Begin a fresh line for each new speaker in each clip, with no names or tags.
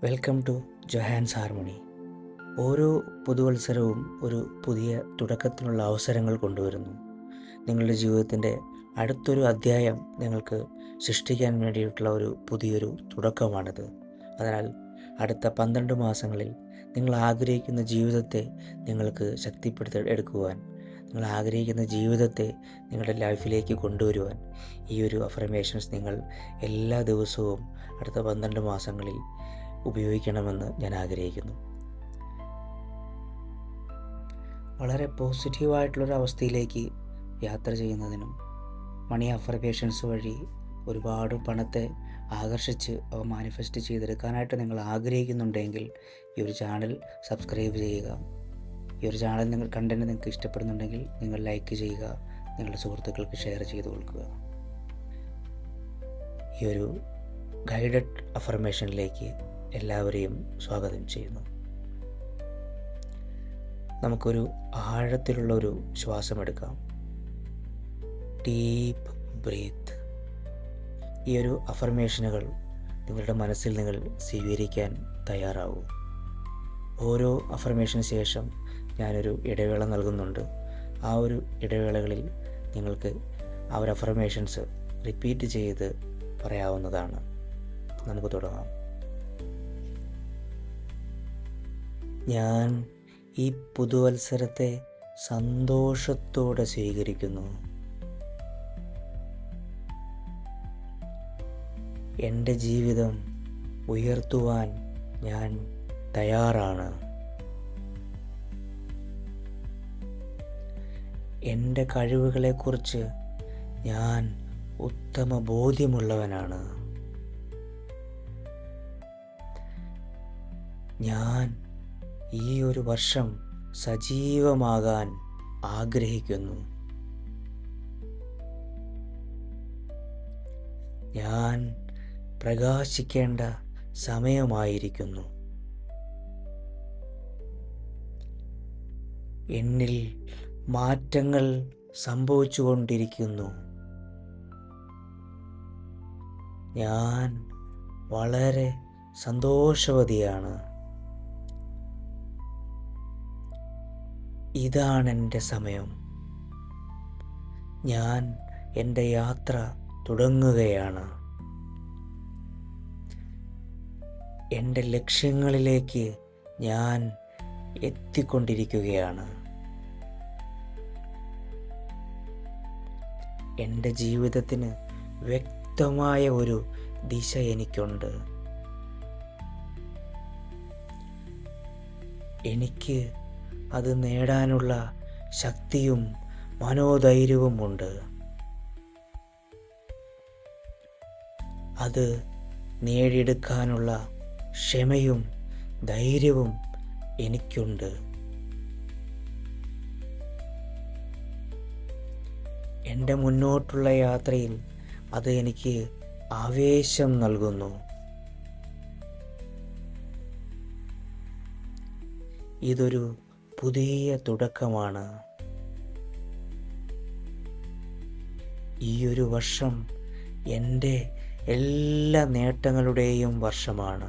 Welcome to Johans harmony. ഓരോ പുതുവത്സരവും ഒരു പുതിയ തുടക്കത്തിനുള്ള അവസരങ്ങൾ കൊണ്ടുവരുന്നു. നിങ്ങളുടെ ജീവിതത്തിൻ്റെ അടുത്തൊരു അധ്യായം നിങ്ങൾക്ക് സൃഷ്ടിക്കാൻ വേണ്ടിയിട്ടുള്ള ഒരു പുതിയൊരു തുടക്കമാണിത്. അതിനാൽ അടുത്ത 12 മാസങ്ങളിൽ നിങ്ങൾ ആഗ്രഹിക്കുന്ന ജീവിതത്തെ നിങ്ങൾക്ക് ശക്തിപ്പെടുത്തി എടുക്കുവാൻ, നിങ്ങൾ ആഗ്രഹിക്കുന്ന ജീവിതത്തെ നിങ്ങളുടെ ലൈഫിലേക്ക് കൊണ്ടുവരുവാൻ ഈ ഒരു അഫർമേഷൻസ് നിങ്ങൾ എല്ലാ ദിവസവും അടുത്ത 12 മാസങ്ങളിൽ ഉപയോഗിക്കണമെന്ന് ഞാൻ ആഗ്രഹിക്കുന്നു. വളരെ പോസിറ്റീവായിട്ടുള്ളൊരു അവസ്ഥയിലേക്ക് യാത്ര ചെയ്യുന്നതിനും മണി അഫർമേഷൻസ് വഴി ഒരുപാട് പണത്തെ ആകർഷിച്ച് അവ മാനിഫെസ്റ്റ് ചെയ്തെടുക്കാനായിട്ട് നിങ്ങൾ ആഗ്രഹിക്കുന്നുണ്ടെങ്കിൽ ഈ ഒരു ചാനൽ സബ്സ്ക്രൈബ് ചെയ്യുക. ഈ ഒരു ചാനൽ കണ്ടന്റ് നിങ്ങൾക്ക് ഇഷ്ടപ്പെടുന്നുണ്ടെങ്കിൽ നിങ്ങൾ ലൈക്ക് ചെയ്യുക, നിങ്ങളുടെ സുഹൃത്തുക്കൾക്ക് ഷെയർ ചെയ്ത് കൊടുക്കുക. ഈ ഒരു ഗൈഡഡ് അഫർമേഷനിലേക്ക് എല്ലാവരെയും സ്വാഗതം ചെയ്യുന്നു. നമുക്കൊരു ആഴത്തിലുള്ള ഒരു ശ്വാസമെടുക്കാം. Deep breath. ഈ ഒരു അഫർമേഷനുകൾ നിങ്ങളുടെ മനസ്സിൽ നിങ്ങൾ സ്വീകരിക്കാൻ തയ്യാറാവൂ. ഓരോ അഫർമേഷന് ശേഷം ഞാനൊരു ഇടവേള നൽകുന്നുണ്ട്. ആ ഒരു ഇടവേളകളിൽ നിങ്ങൾക്ക് ആ ഒരു അഫർമേഷൻസ് റിപ്പീറ്റ് ചെയ്ത് പറയാവുന്നതാണ്. നമുക്ക് തുടങ്ങാം. ഞാൻ ഈ പുതുവത്സരത്തെ സന്തോഷത്തോടെ സ്വീകരിക്കുന്നു. എൻ്റെ ജീവിതം ഉയർത്തുവാൻ ഞാൻ തയ്യാറാണ്. എൻ്റെ കഴിവുകളെക്കുറിച്ച് ഞാൻ ഉത്തമ ബോധ്യമുള്ളവനാണ്. ഞാൻ ഈ ഒരു വർഷം സജീവമാകാൻ ആഗ്രഹിക്കുന്നു. ഞാൻ പ്രകാശിക്കേണ്ട സമയമായിരിക്കുന്നു. എന്നിൽ മാറ്റങ്ങൾ സംഭവിച്ചുകൊണ്ടിരിക്കുന്നു. ഞാൻ വളരെ സന്തോഷവതിയാണ്. ഇതാണെൻ്റെ സമയം. ഞാൻ എൻ്റെ യാത്ര തുടങ്ങുകയാണ്. എൻ്റെ ലക്ഷ്യങ്ങളിലേക്ക് ഞാൻ എത്തിക്കൊണ്ടിരിക്കുകയാണ്. എൻ്റെ ജീവിതത്തിന് വ്യക്തമായ ഒരു ദിശ എനിക്കുണ്ട്. എനിക്ക് അത് നേടാനുള്ള ശക്തിയും മനോധൈര്യവുമുണ്ട്. അത് നേടിയെടുക്കാനുള്ള ക്ഷമയും ധൈര്യവും എനിക്കുണ്ട്. എൻ്റെ മുന്നോട്ടുള്ള യാത്രയിൽ അത് എനിക്ക് ആവേശം നൽകുന്നു. ഇതൊരു പുതിയ തുടക്കമാണ്. ഈ ഒരു വർഷം എൻ്റെ എല്ലാ നേട്ടങ്ങളുടെയും വർഷമാണ്.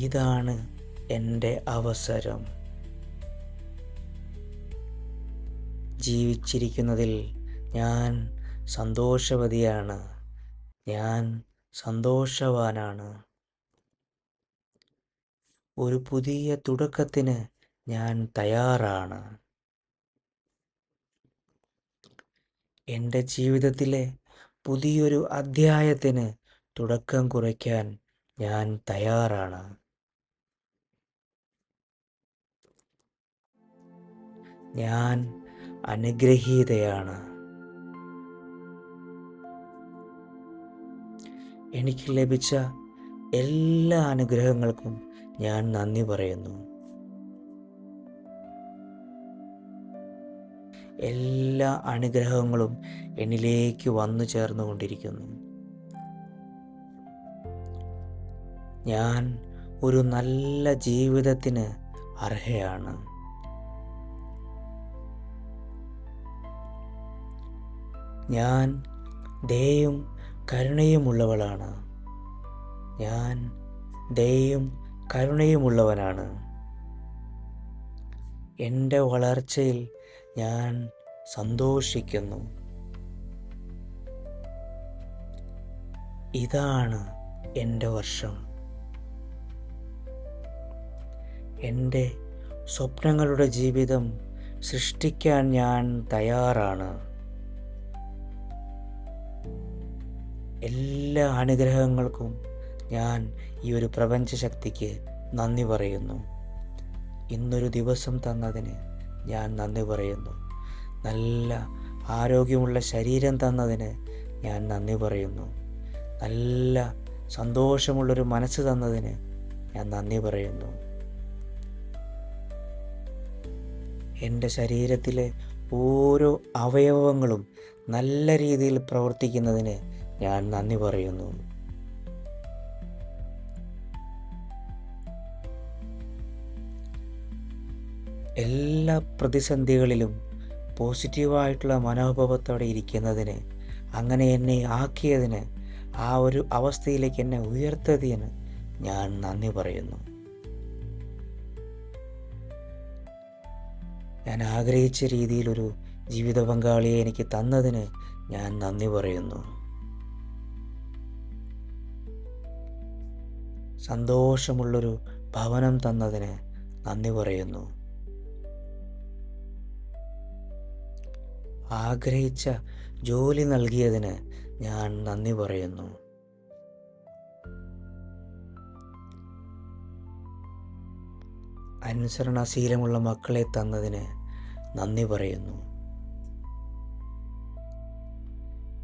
ഇതാണ് എൻ്റെ അവസരം. ജീവിച്ചിരിക്കുന്നതിൽ ഞാൻ സന്തോഷവതിയാണ്. ഞാൻ സന്തോഷവാനാണ്. ഒരു പുതിയ തുടക്കത്തിന് ഞാൻ തയ്യാറാണ്. എൻ്റെ ജീവിതത്തിലെ പുതിയൊരു അധ്യായത്തിന് തുടക്കം കുറിക്കാൻ ഞാൻ തയ്യാറാണ്. ഞാൻ അനുഗ്രഹീതയാണ്. എനിക്ക് ലഭിച്ച എല്ലാ അനുഗ്രഹങ്ങൾക്കും ഞാൻ നന്ദി പറയുന്നു. എല്ലാ അനുഗ്രഹങ്ങളും എന്നിലേക്ക് വന്നു ചേർന്നുകൊണ്ടിരിക്കുന്നു. ഞാൻ ഒരു നല്ല ജീവിതത്തിന് അർഹയാണ്. ഞാൻ ദയയും കരുണയുമുള്ളവളാണ്. ഞാൻ ദയയും കരുണയുമുള്ളവനാണ്. എൻ്റെ വളർച്ചയിൽ ഞാൻ സന്തോഷിക്കുന്നു. ഇതാണ് എൻ്റെ വർഷം. എൻ്റെ സ്വപ്നങ്ങളുടെ ജീവിതം സൃഷ്ടിക്കാൻ ഞാൻ തയ്യാറാണ്. എല്ലാ അനുഗ്രഹങ്ങൾക്കും ഞാൻ ഈ ഒരു പ്രപഞ്ചശക്തിക്ക് നന്ദി പറയുന്നു. ഇന്നൊരു ദിവസം തന്നതിന് ഞാൻ നന്ദി പറയുന്നു. നല്ല ആരോഗ്യമുള്ള ശരീരം തന്നതിന് ഞാൻ നന്ദി പറയുന്നു. നല്ല സന്തോഷമുള്ളൊരു മനസ്സ് തന്നതിന് ഞാൻ നന്ദി പറയുന്നു. എൻ്റെ ശരീരത്തിലെ ഓരോ അവയവങ്ങളും നല്ല രീതിയിൽ പ്രവർത്തിക്കുന്നതിന് ഞാൻ നന്ദി പറയുന്നു. എല്ലാ പ്രതിസന്ധികളിലും പോസിറ്റീവായിട്ടുള്ള മനോഭാവത്തോടെ ഇരിക്കുന്നതിന്, അങ്ങനെ എന്നെ ആക്കിയതിന്, ആ ഒരു അവസ്ഥയിലേക്ക് എന്നെ ഉയർത്തിയതിന് ഞാൻ നന്ദി പറയുന്നു. ഞാൻ ആഗ്രഹിച്ച രീതിയിലൊരു ജീവിത പങ്കാളിയെ എനിക്ക് തന്നതിന് ഞാൻ നന്ദി പറയുന്നു. സന്തോഷമുള്ളൊരു ഭവനം തന്നതിന് നന്ദി പറയുന്നു. ആഗ്രഹിച്ച ജോലി നൽകിയതിന് ഞാൻ നന്ദി പറയുന്നു. അനുസരണശീലമുള്ള മക്കളെ തന്നതിന് നന്ദി പറയുന്നു.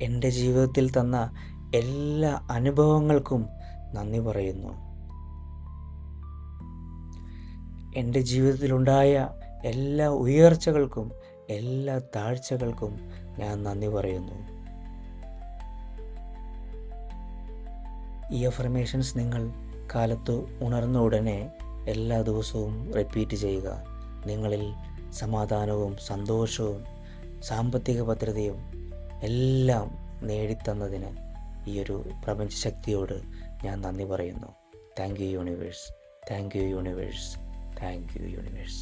എൻ്റെ ജീവിതത്തിൽ തന്ന എല്ലാ അനുഭവങ്ങൾക്കും നന്ദി പറയുന്നു. എൻ്റെ ജീവിതത്തിലുണ്ടായ എല്ലാ ഉയർച്ചകൾക്കും എല്ലാ താഴ്ചകൾക്കും ഞാൻ നന്ദി പറയുന്നു. ഈ അഫർമേഷൻസ് നിങ്ങൾ കാലത്ത് ഉണർന്ന ഉടനെ എല്ലാ ദിവസവും റിപ്പീറ്റ് ചെയ്യുക. നിങ്ങളിൽ സമാധാനവും സന്തോഷവും സാമ്പത്തിക ഭദ്രതയും എല്ലാം നേടിത്തന്നതിന് ഈ ഒരു പ്രപഞ്ചശക്തിയോട് ഞാൻ നന്ദി പറയുന്നു. Thank you universe, thank you universe, thank you universe.